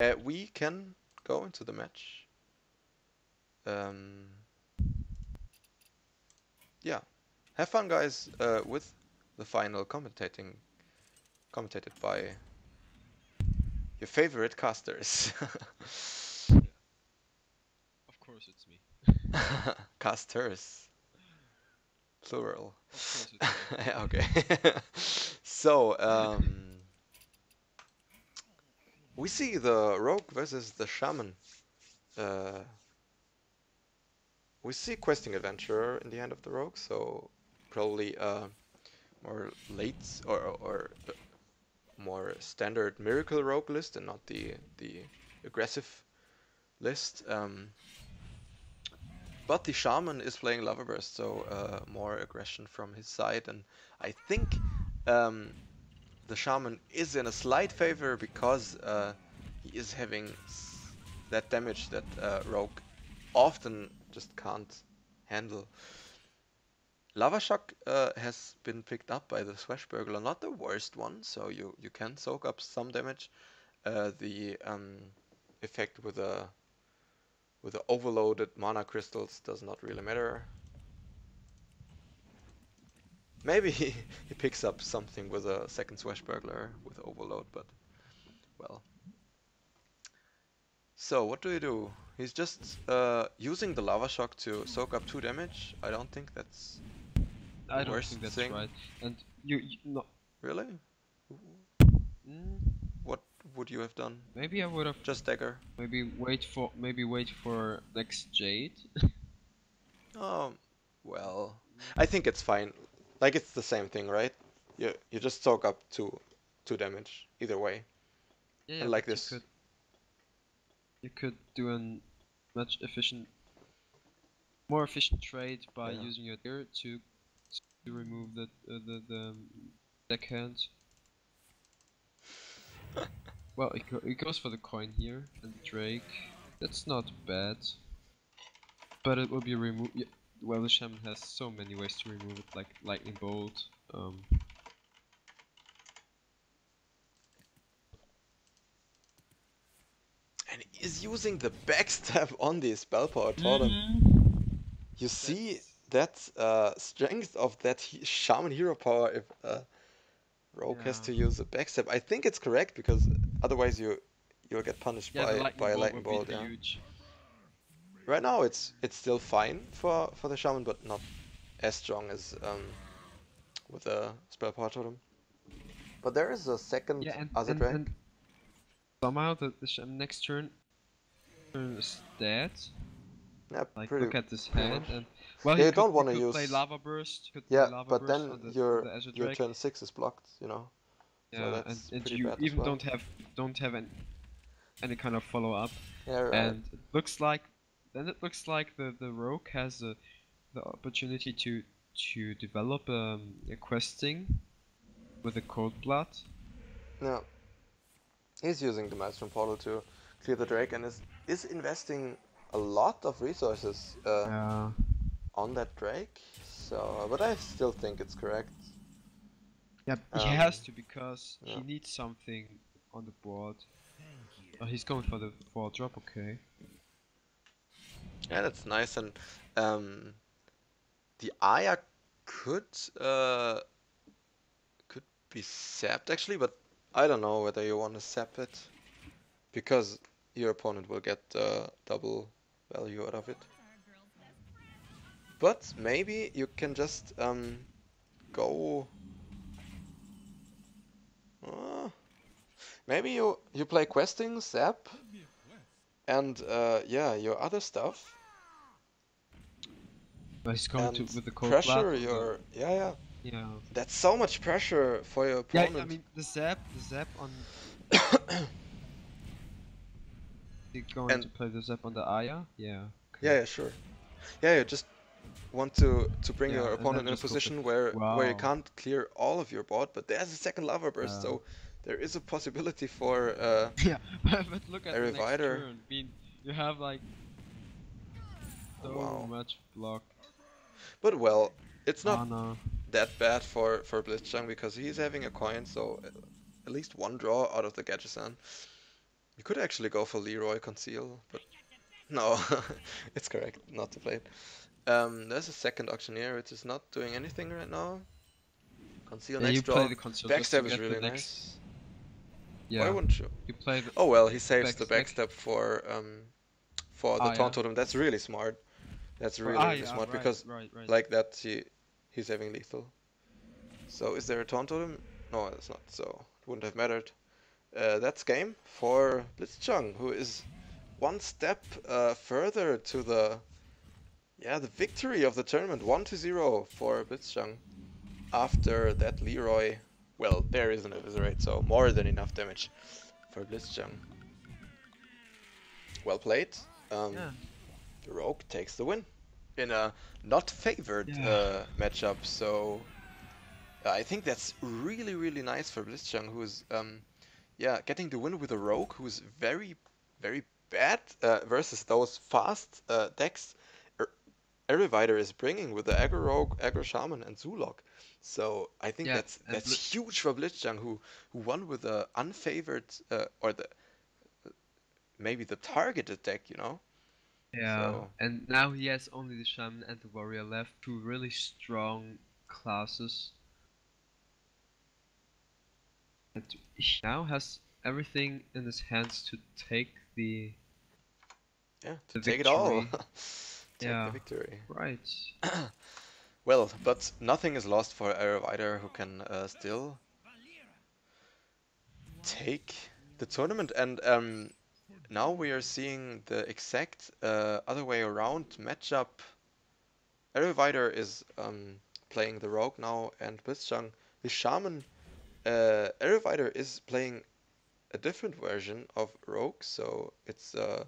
We can go into the match. Yeah, have fun, guys, with the final commentated by your favorite casters. Of course it's me. Casters, plural. Of course it's me. Yeah, okay. So, we see the rogue versus the shaman. We see questing adventurer in the hand of the rogue, so probably more late or more standard miracle rogue list and not the aggressive list. But the shaman is playing Lava Burst, so more aggression from his side, and I think the shaman is in a slight favor because he is having that damage that rogue often just can't handle. Lava Shock has been picked up by the Swashbuckler, not the worst one, so you can soak up some damage. The effect with the overloaded mana crystals does not really matter. Maybe he picks up something with a second Swashbuckler with overload, but well. So what do? He's just using the Lava Shock to soak up 2 damage. I don't think that's the I don't worst think that's thing. right. And you no. Really? Mm, What would you have done? maybe I would have Just dagger. maybe wait for next Jade. Oh, well, I think it's fine. Like it's the same thing, right? You just soak up two damage either way. Yeah, And like but this. you could do a much more efficient trade by Yeah. using your dagger to remove the deckhand. Well, it goes for the coin here and the Drake. That's not bad, but it will be removed. Yeah, well, the shaman has so many ways to remove it, like lightning bolt. And he's using the backstab on the spell power totem. You see that strength of that shaman hero power if rogue has to use a backstab. I think it's correct because otherwise you'll get punished by a lightning bolt. Yeah. Huge. Right now it's still fine for the shaman, but not as strong as with a spell power totem. But there is a second other drag. And somehow the shaman next turn is dead. Yeah, Like pretty, look at this pretty hand, much. and well, Yeah, he you don't want to could use play lava burst. Could yeah, play lava but burst then on the your Azure your Drake. turn 6 is blocked, you know. Yeah, So that's and pretty you bad even as well. don't have any kind of follow up. Yeah, right. And it looks like the rogue has the opportunity to develop a questing with a cold blood. Yeah. He's using the Maelstrom portal to clear the Drake and is investing a lot of resources on that Drake. So, but I still think it's correct. Yeah, he has to because he needs something on the board. Oh, he's going for the 4-drop, okay. Yeah, that's nice, and the Aya could be sapped actually, but I don't know whether you want to sap it because your opponent will get double value out of it. But maybe you can just go. Maybe you play questing, sap, and yeah, your other stuff. But he's going to with the cold pressure blood. your yeah. Yeah. That's so much pressure for your opponent. Yeah, I mean the zap on. You're going to play the zap on the Aya? Yeah. Okay. Yeah, sure. Yeah, you just want to bring your opponent in a position where you can't clear all of your board, but there's a second lava burst, so there is a possibility for yeah, but look at Arrivider. the next turn. I mean, you have like so much block. But well, it's not that bad for blitzchung because he's having a coin, so at least one draw out of the Gadgesan. You could actually go for Leroy Conceal, but no, it's correct not to play it. There's a second Auctioneer, which is not doing anything right now. Conceal Yeah, next you play draw. the console just to Backstab is get really the next. nice. Why Yeah, wouldn't you? you play the. Oh well, he saves the Back. backstab for the Ah, yeah. taunt totem. That's really smart. That's really really Yeah, smart right, because right. like that he's having lethal. So is there a taunt totem? No, it's not. So it wouldn't have mattered. That's game for blitzchung, who is one step further to the victory of the tournament. 1-0 for blitzchung after that Leroy. Well, there is an eviscerate, so more than enough damage for blitzchung. Well played. Yeah. The Rogue takes the win in a not favored matchup. So I think that's really really nice for blitzchung, who's getting the win with a Rogue who's very very bad versus those fast decks Arrivider is bringing with the Aggro Rogue, Aggro Shaman, and Zulok. So I think that's huge for blitzchung, who won with the unfavored or the maybe the targeted deck, you know. Yeah, So, and now he has only the Shaman and the Warrior left, two really strong classes. And he now has everything in his hands to take the to take it all. Take the victory. Right. Well, but nothing is lost for Arrivider, who can still take the tournament. And now we are seeing the exact other way around matchup. Arrivider is playing the Rogue now, and blitzchung the Shaman. Arrivider is playing a different version of Rogue, so it's a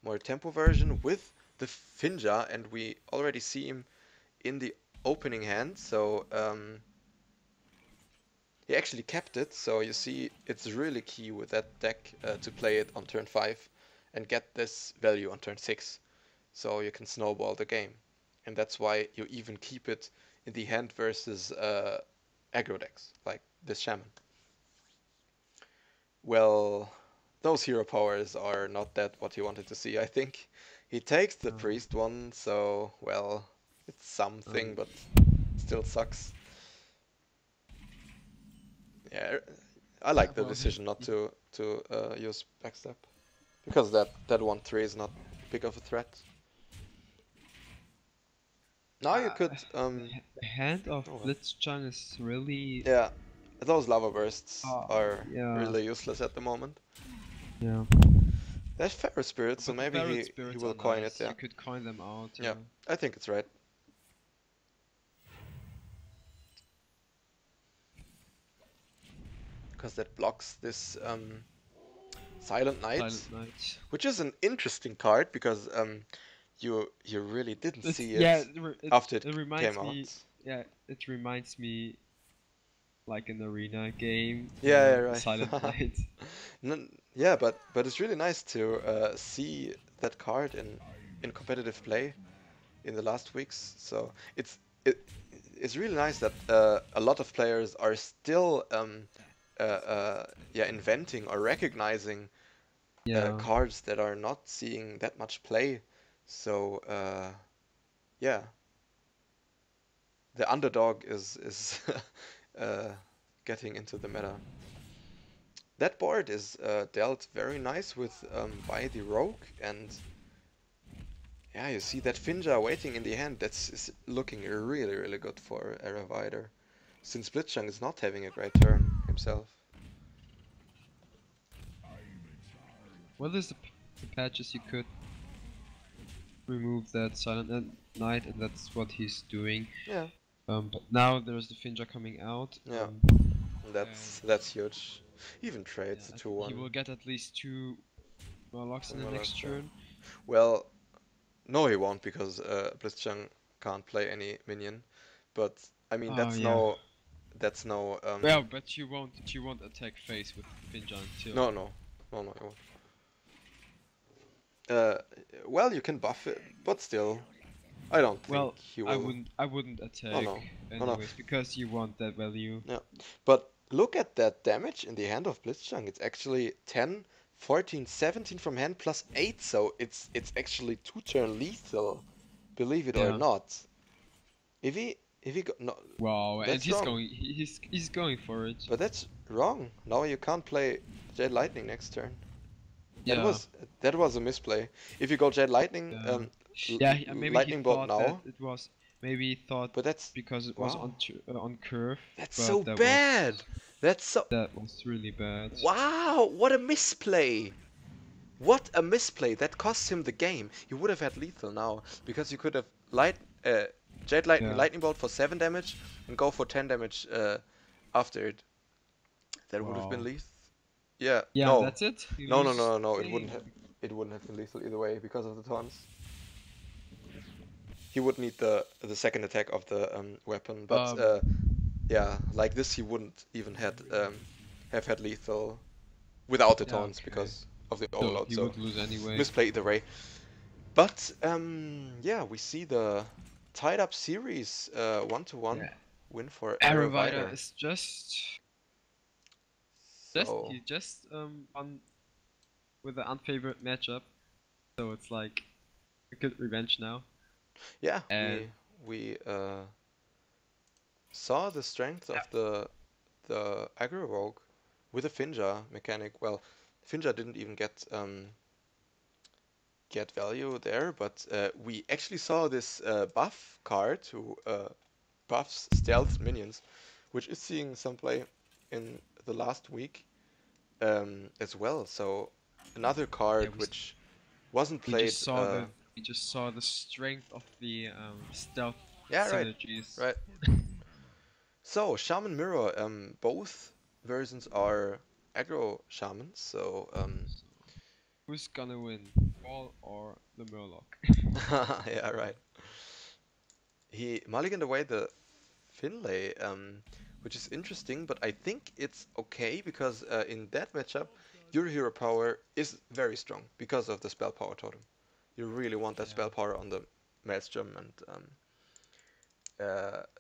more tempo version with the Finja, and we already see him in the opening hand, so he actually kept it, so you see it's really key with that deck to play it on turn 5 and get this value on turn 6, so you can snowball the game. And that's why you even keep it in the hand versus aggro decks, like this Shaman. Well, those hero powers are not that what he wanted to see, I think. He takes the priest one, so, well, it's something, but still sucks. Yeah, I like the decision not to use backstab, because that 1-3 is not big of a threat. Now you could the hand of blitzchung is really those lava bursts are really useless at the moment. Yeah. There's Pharaoh Spirit, so maybe he will coin it. Yeah, you could coin them out. Yeah, I think it's right. Because that blocks this Silent Knight, which is an interesting card because you really didn't see it after it came out. Yeah, it reminds me like an arena game. Yeah, right. Silent Knight. Yeah, but it's really nice to see that card in competitive play in the last weeks. So it's really nice that a lot of players are still inventing or recognizing cards that are not seeing that much play. So yeah, the underdog is getting into the meta. That board is dealt very nice with by the Rogue, and yeah, you see that Finja waiting in the hand. That's looking really really good for Arrivider, since blitzchung is not having a great turn himself. Well, there's the patches you could remove that Silent Knight, and that's what he's doing. Yeah. But now there's the Finja coming out. Yeah. That's huge. Even trades the 2-1. He will get at least 2 Warlocks in the next turn. Well, no, he won't, because blitzchung can't play any minion. But I mean, that's no. Well, but you won't attack face with Finja until. No, you won't. Well, you can buff it, but still, I don't think he will. I wouldn't attack anyways, because you want that value. Yeah, but look at that damage in the hand of blitzchung. It's actually 10, 14, 17 from hand plus 8, so it's actually 2-turn lethal, believe it or Yeah. not. If he go, no, Wow, and that's he's wrong. going. He's going for it. But that's wrong. Now you can't play Jade Lightning next turn. Yeah. That was a misplay. If you go Jade Lightning, Yeah. Yeah. Maybe he Lightning Bolt thought that now, it was. Maybe he thought but that's because it was wow. on curve, That's but so bad. that was really bad. Wow, what a misplay. What a misplay. That cost him the game. He would have had lethal now because you could have uh, Jade Lightning, Yeah. Lightning Bolt for 7 damage and go for 10 damage after it. That would have been Wow. lethal. Yeah, Yeah, no. that's it. You No, no, lose no, no, no. the game. It wouldn't have been lethal either way because of the taunts. He would need the second attack of the weapon, but yeah, like this he wouldn't even have had lethal without the Yeah, taunts okay. because of the So overload. he So would lose anyway. misplay either way. But yeah, we see the tied up series 1-1 Yeah. win for Arrivider Arrivider. is just So he just on with an unfavored matchup, so it's like a good revenge now. yeah, And we saw the strength of the aggro rogue with a Finja mechanic. Well, Finja didn't even get value there, but we actually saw this buff card who buffs stealth minions, which is seeing some play in the last week as well. So another card yeah, which wasn't we played. just saw the strength of the stealth Yeah, right, synergies. right. So Shaman Mirror, both versions are aggro shamans. So Who's gonna win, Wall or the Murloc? yeah, right. He mulliganed away the Finlay, which is interesting, but I think it's okay because in that matchup, your hero power is very strong because of the spell power totem. You really want that spell power on the Maelstrom, and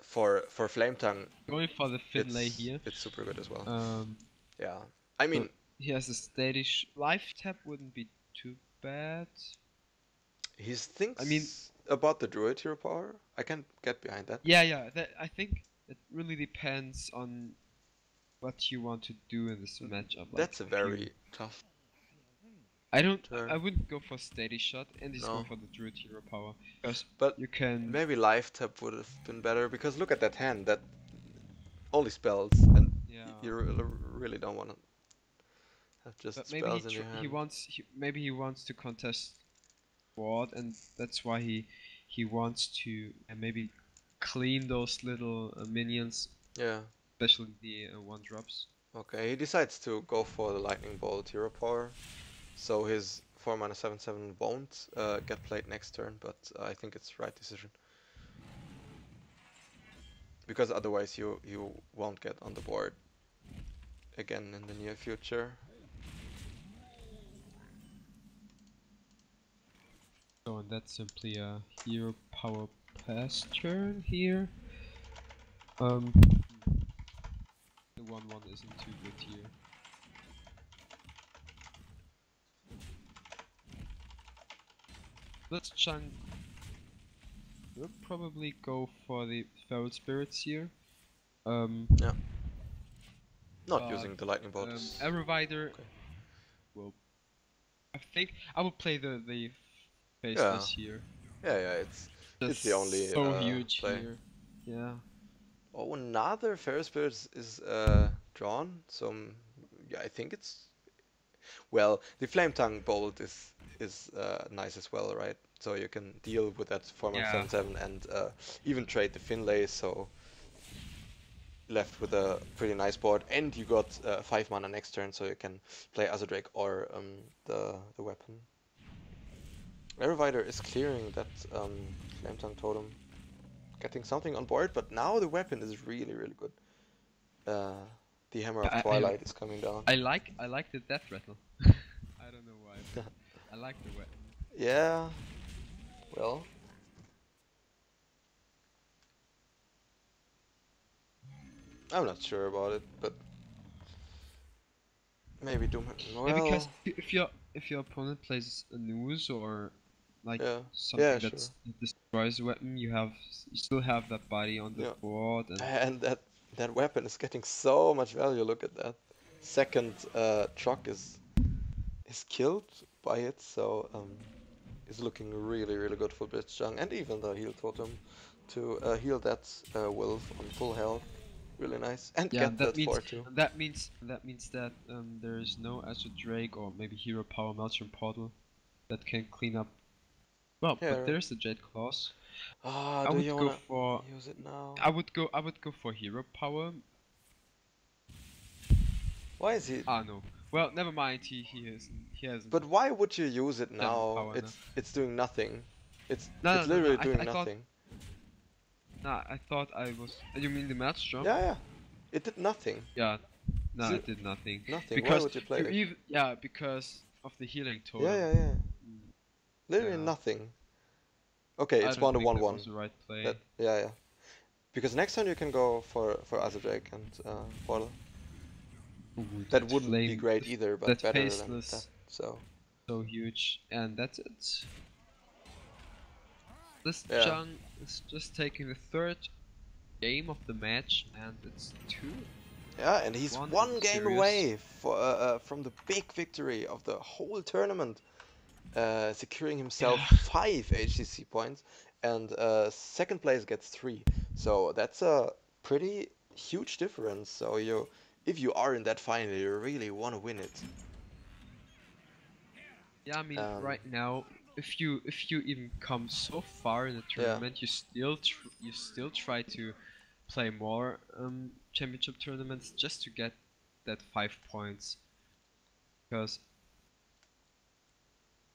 for Flame Tongue, Going for the Finlay here. it's super good as well. Um, Yeah, I mean, he has a steady life tap, wouldn't be too bad. he thinks I mean, about the Druid hero power. I can get behind that. yeah. I think it really depends on what you want to do in this matchup. Like, That's a very tough turn. I wouldn't go for steady shot, and he's No. going for the druid hero power because But you can. maybe life tap would have been better because look at that hand. That only spells, and Yeah. you really don't want to have just But maybe spells in your hand. maybe he wants to contest board, and that's why he wants to maybe clean those little minions, Yeah. especially the 1-drops. Okay, he decides to go for the lightning bolt hero power, so his 4 mana 7/7 won't get played next turn. But I think it's the right decision because otherwise you won't get on the board again in the near future. So and that's simply a hero power pass turn here. The 1/1 isn't too good here. blitzchung will probably go for the feral spirits here. Yeah. Not using the lightning bolt. Arrivider Okay. will. I think I will play the face this here. Yeah, it's the only so huge play. here. Yeah. Oh, another feral spirit is drawn. So yeah, I think it's well. The flame tongue bolt is nice as well, right? So you can deal with that 4/7/7 and even trade the Finlay. So left with a pretty nice board, and you got 5 mana next turn, so you can play Azure or the weapon. Arrivider is clearing that Flame Tongue Totem, getting something on board, but now the weapon is really good. The Hammer of Twilight is coming down. I like the Death Rattle. I don't know why, but I like the weapon. Yeah, well. I'm not sure about it, but Maybe Doom. Yeah, because Well, if your opponent plays a noose or like yeah, something yeah, sure. that destroys the weapon, you still have that body on the Yeah, board, and and that weapon is getting so much value. Look at that. Second truck is killed by it, so it's looking really good for blitzchung, and even the heal totem to heal that wolf on full health. Really nice, and yeah, get that 4 too. that means that there is no Azure Drake or maybe Hero Power Maelstrom Portal that can clean up. Well, Yeah, but right. there's the Jade Claws. Ah, I do would you go wanna for use it now? I would go for Hero Power. Why is he? Ah no. Well, never mind. He hasn't But why would you use it demo now? power now. It's doing nothing. No, It's no, no, no. literally I doing I thought nothing. nah. I thought I was. You mean the Maelstrom? Yeah, yeah. It did nothing. Yeah. No, Zero, it did nothing. nothing. Why Because would you play you it? even because of the healing Yeah, totem. yeah, yeah. Mm, Literally yeah. nothing. Okay, I it's don't one to think one that one. was the right That play. yeah, yeah. Because next turn you can go for Azadrake and Portal. Ooh, That that wouldn't be flame, great either, but that better than that. faceless, So so huge, and that's it. This yeah, Jung is just taking the third game of the match, and it's 2-1 yeah, and he's in one the game series. away from the big victory of the whole tournament, securing himself Yeah. 5 HCC points, and second place gets 3. So that's a pretty huge difference. So if you are in that final, you really want to win it. Yeah, I mean, Um, right now, if you even come so far in the yeah, tournament, you still try to play more championship tournaments just to get that 5 points, because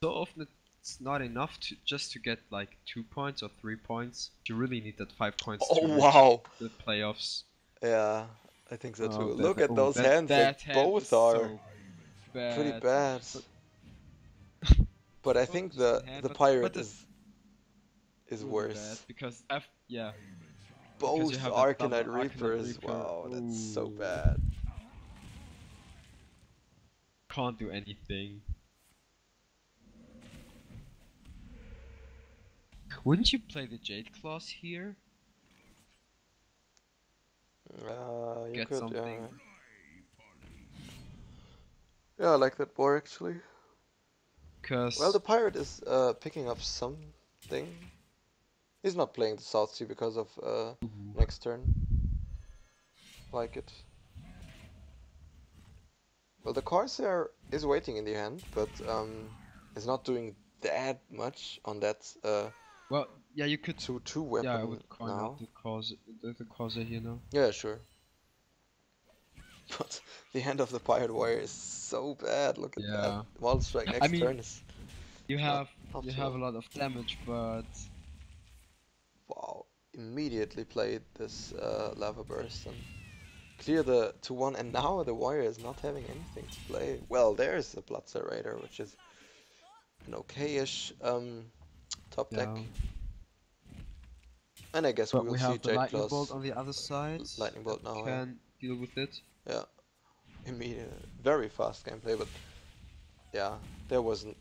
so often it's not enough to just to get like 2 points or 3 points. You really need that 5 points oh to reach wow, the playoffs. yeah, I think so Oh, too. that Look at oh those that hands, they that hand is both are so pretty bad. bad. But But I well, think just one hand, the but pirate the is really bad worse. because yeah, because you Both have that double Arcanite Arcanine Reapers, Reaper. wow, that's so Ooh, bad. can't do anything. Wouldn't you play the Jade Claws here? You Get could, yeah. something. Yeah, I like that more actually. Well, the Cause pirate is picking up something. He's not playing the South Sea because of ooh. next turn. Like it. Well, the Corsair is waiting in the hand, but is not doing that much on that Well, yeah, you could. 2/2 Yeah, I weapon would coin out now. the causer here now. Yeah, sure. But the hand of the Pirate Warrior is so bad. Look at that. Yeah. Wall strike I next mean, turn is you not have you have a optimal. lot of damage, but Wow. Immediately played this Lava Burst and clear the 2/1, and now the Warrior is not having anything to play. Well, there's the Blood Serrator, which is an okay-ish top deck. yeah. And I guess we But will we see have the Jade lightning bolt Claws on the other side Lightning that Bolt now, yeah. can deal with it. Yeah. Immediate, very fast gameplay, but yeah, there wasn't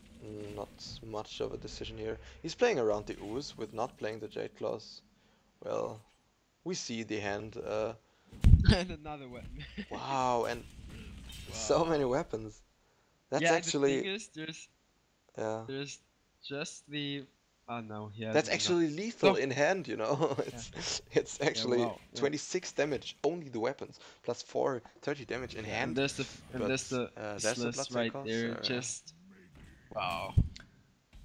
not much of a decision here. He's playing around the ooze with not playing the Jade Claws. Well, we see the hand. And another weapon. Wow, and so many Wow. weapons. That's Yeah, and the thing actually, is, there's yeah, there's just the. Oh no, he that's hasn't enough. actually lethal No. in hand. You know, Yeah. it's Yeah. actually Wow. Yeah. 26 damage only the weapons plus 4 30 damage in Yeah. And hand. there's the But there's the faceless right Bloodsucker, there. so yeah, Just wow.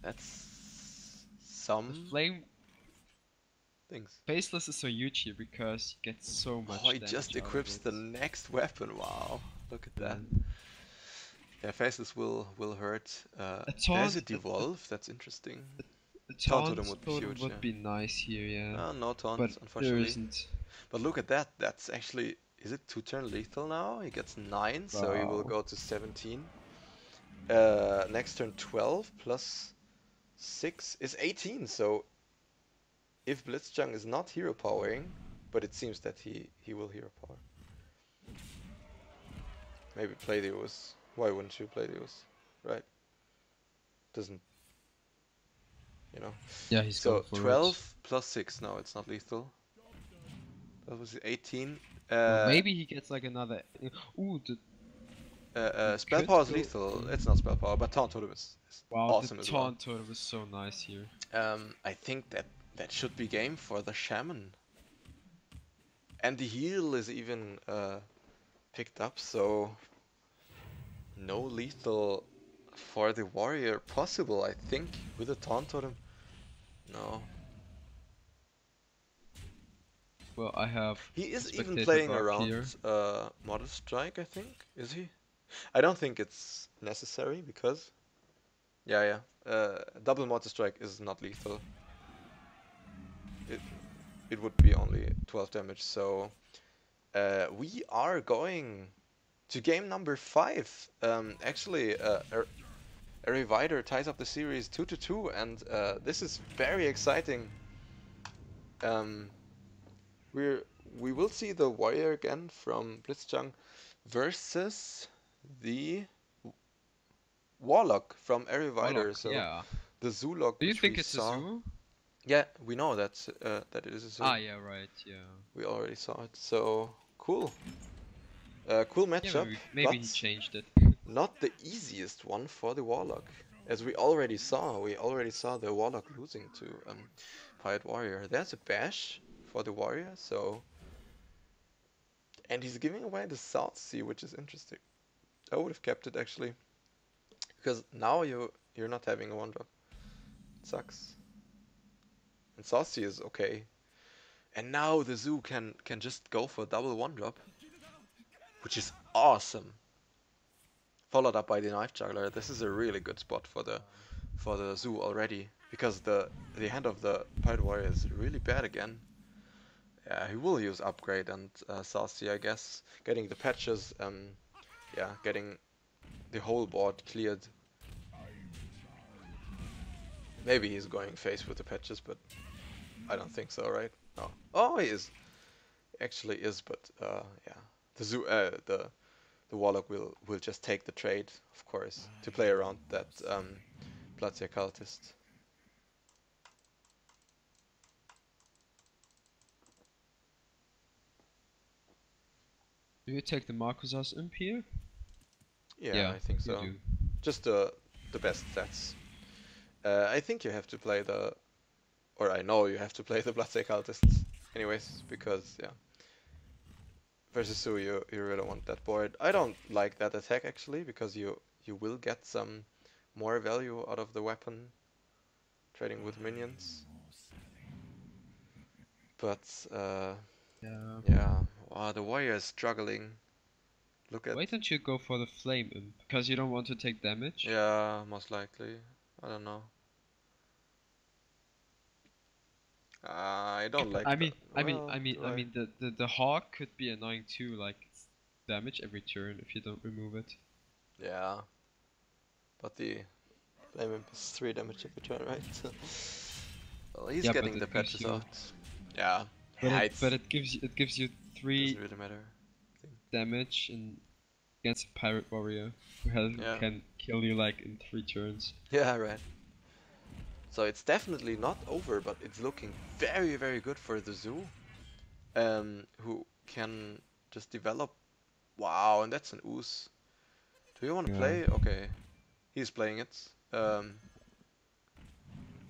that's The some flame things. faceless is so huge here because you get so Oh, much he just damage out of equips it. the next weapon. Wow, look at that. Yeah. Yeah, faces will hurt. A There's a taunt, devolve. That's interesting. a Taunt totem taunt would be totem huge. would Yeah. be nice here, yeah. No But taunt, there unfortunately. isn't. But look at that. That's actually. Is it 2-turn lethal now? He gets 9, so he will Wow. go to 17. Next turn 12 plus 6 is 18. So if blitzchung is not hero powering, but it seems that he will hero power. Maybe play the Ooze. Why wouldn't you play those? Right? Doesn't, you know. Yeah, he's going So for 12 it. plus 6. No, it's not lethal. That was 18. Well, maybe he gets like another. Ooh, he Spell could power is go. lethal. It's not spell power, but taunt totem is Wow, the awesome as well. taunt totem was so nice here. I think that should be game for the shaman. And the heal is even picked up, so no lethal for the warrior possible, I think, with a taunt totem. No. Well, I have He is even spectator playing buff around here. Modest Strike, I think. Is he? I don't think it's necessary because... Yeah. Double Modest Strike is not lethal. It would be only 12 damage, so... we are going to game number 5. Actually, Arrivider ties up the series 2-2, and this is very exciting. We will see the warrior again from blitzchung versus the warlock from Arrivider. Warlock, So yeah. the Zoolock, Do you which we think it's a saw. zoo? Yeah, we know that it is a zoo. Ah, yeah, right, yeah. We already saw it. So cool. Cool Yeah, matchup, maybe he but changed it. not the easiest one for the warlock. As we already saw the warlock losing to Pirate Warrior. There's a bash for the warrior, so... And he's giving away the South Sea, which is interesting. I would have kept it actually. Because now you're not having a 1-drop. It sucks. And South Sea is okay. And now the zoo can just go for double 1-drop. Which is awesome. Followed up by the Knife Juggler. This is a really good spot for the zoo already. Because the hand of the Pirate Warrior is really bad again. Yeah, he will use Upgrade and Saucy, I guess. Getting the patches, yeah, getting the whole board cleared. Maybe he's going face with the patches, but I don't think so, right? No. Oh, he is. Actually is, but yeah. The Warlock will just take the trade, of course, to play around that Platia Cultist. Do you take the Marcus's imp here? Yeah, I think so. Do. Just the best stats. I think you have to play or I know you have to play the Bloodstake Cultists anyways, because yeah. Versus Su, you really want that board. I don't like that attack actually, because you will get some more value out of the weapon trading with minions. But yeah. Wow, the warrior is struggling. Look at... Why don't you go for the flame imp? Because you don't want to take damage? Yeah, most likely. I don't know. I don't like that. I mean, the hawk could be annoying too, like it's damage every turn if you don't remove it. Yeah. But the flame imp is 3 damage every turn, right? Well, he's getting the patches out. Yeah. But it gives you 3 doesn't really matter. damage against a pirate warrior who can kill you like in 3 turns. Yeah, right. So it's definitely not over, but it's looking very, very good for the zoo, who can just develop. Wow, and that's an ooze. Do you want to play? Okay, he's playing it.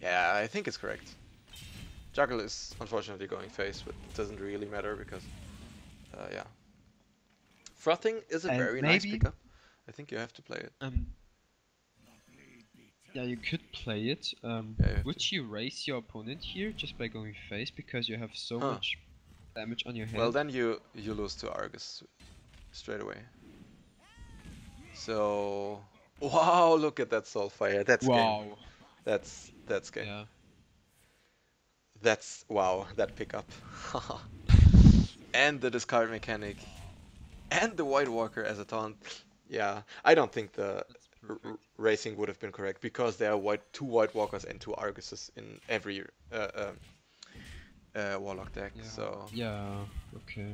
Yeah, I think it's correct. Juggle is unfortunately going face, but it doesn't really matter because, yeah. Frothing is a very nice pickup. I think you have to play it. Yeah, you could play it. Would you raise your opponent here just by going face because you have so much damage on your hand? Well, then you lose to Argus straight away. So, wow, look at that Soulfire. That's game. That's game. Yeah. That's wow, that pickup. And the discard mechanic. And the White Walker as a taunt. Yeah, I don't think the racing would have been correct because there are 2 White Walkers and 2 Arguses in every Warlock deck. Yeah. So yeah, okay.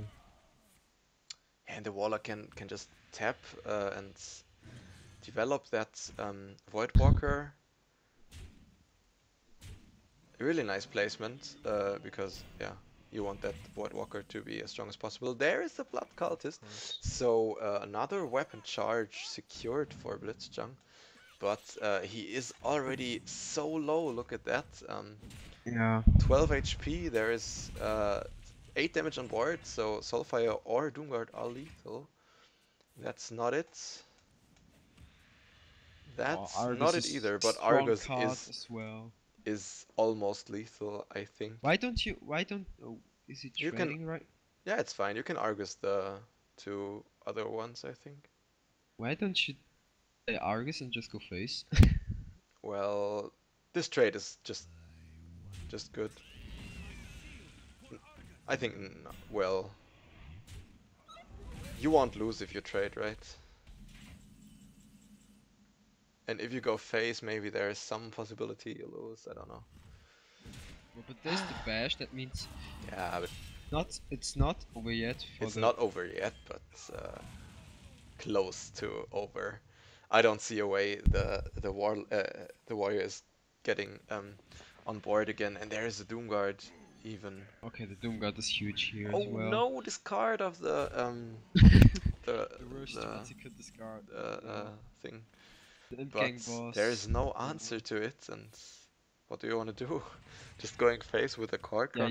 And the Warlock can just tap and develop that Voidwalker. Really nice placement, because yeah, you want that Voidwalker to be as strong as possible. There is the Blood Cultist, so another weapon charge secured for blitzchung, but he is already so low. Look at that. Yeah. 12 HP. There is 8 damage on board, so Soulfire or Doomguard are lethal. That's not it. That's Argus not it is either, a but strong Argus card as well. is almost lethal, I think. Why don't, oh, is he You can, trading right? yeah, it's fine. You can Argus the 2 other ones, I think. Why don't you play Argus and just go face? Well, this trade is just good. I think, well, you won't lose if you trade, right? And if you go face, maybe there is some possibility you lose. I don't know. Well, but there's the bash. That means Yeah, but it's not over yet. it's not over yet, but close to over. I don't see a way the warrior is getting on board again, and there is a Doomguard even. Okay, the Doomguard is huge here Oh as well. no, discard of the The worst ones you could discard. thing. The But Imp boss. there is no answer to it, and what do you want to do? Just going face with a Corcoran?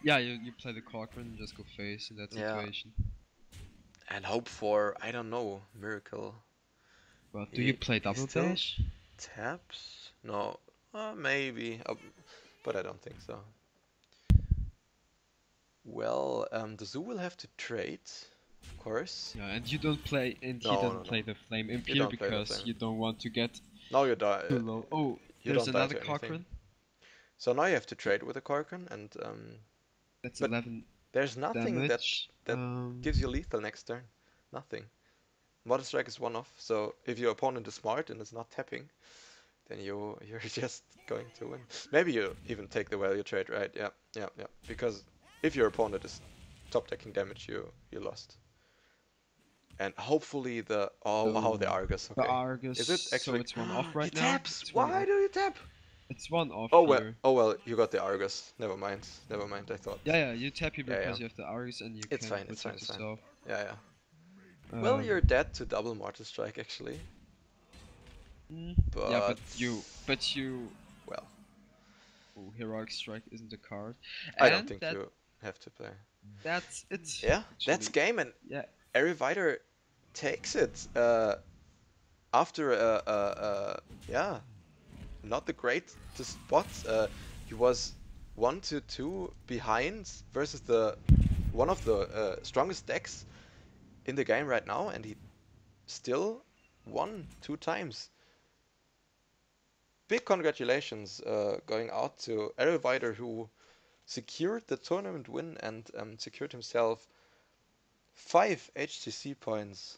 Yeah, you play the Corcoran and just go face in that situation. And hope for, I don't know, miracle. But do you play double dash? Taps? No, maybe, but I don't think so. Well, the zoo will have to trade, of course. Yeah, and you don't play, and he doesn't play the Flame Imp here because you don't want to get you die. too low. Oh, there's another Corcoran. So now you have to trade with a Corcoran, and that's 11. There's nothing damage. that gives you lethal next turn. Nothing. Model Strike is 1-off, so if your opponent is smart and is not tapping, then you're just going to win. Maybe you even take the value trade, right? Yeah. Because if your opponent is top decking damage, you lost. And hopefully the the Argus. Okay. The Argus. Is it actually? So it's 1-off right he now. Taps. Why do you tap? It's 1-off here. Oh well, you got the Argus. Never mind. I thought. Yeah, you tap here because you have the Argus and you it's can fine. It's fine. yourself. Yeah. Well, you're dead to double Mortal Strike actually. But yeah, but you. Well. Oh, Heroic Strike isn't a card. I don't think you have to play. That's it. Yeah, that's game, and Arrivider takes it after not the greatest spots. He was 1-2 behind versus one of the strongest decks in the game right now, and he still won 2 times. Big congratulations going out to Arrivider, who secured the tournament win and secured himself 5 HTC points.